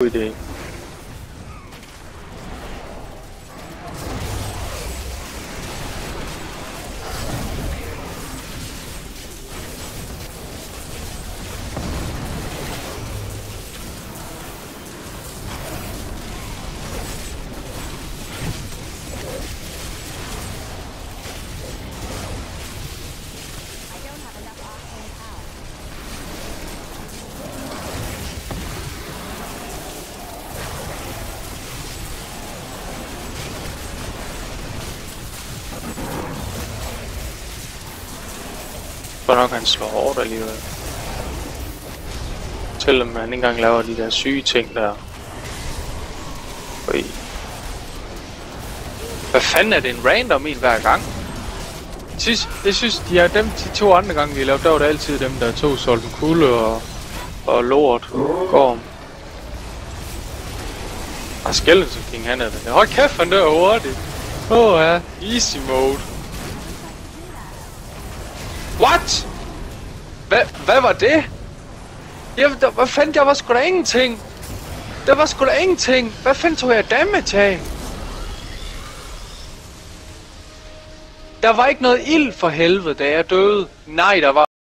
god idé. Jeg tror nok, han slår hårdt alligevel. Selvom han ikke engang laver de der syge ting der. Ui. Hvad fanden er det en random en hver gang? Jeg synes de er dem de 2 andre gange vi lavede, der var det altid dem der tog Solten Kulde og Lort Gorm. Og Skeleton King han er det. Hold kæft han dør hurtigt. Ja, easy mode. What? Hvad var det? Hvad fanden, der var sgu da ingenting. Der var sgu da ingenting. Hvad fanden tog jeg damage af? Der var ikke noget ild for helvede, da jeg døde. Nej, der var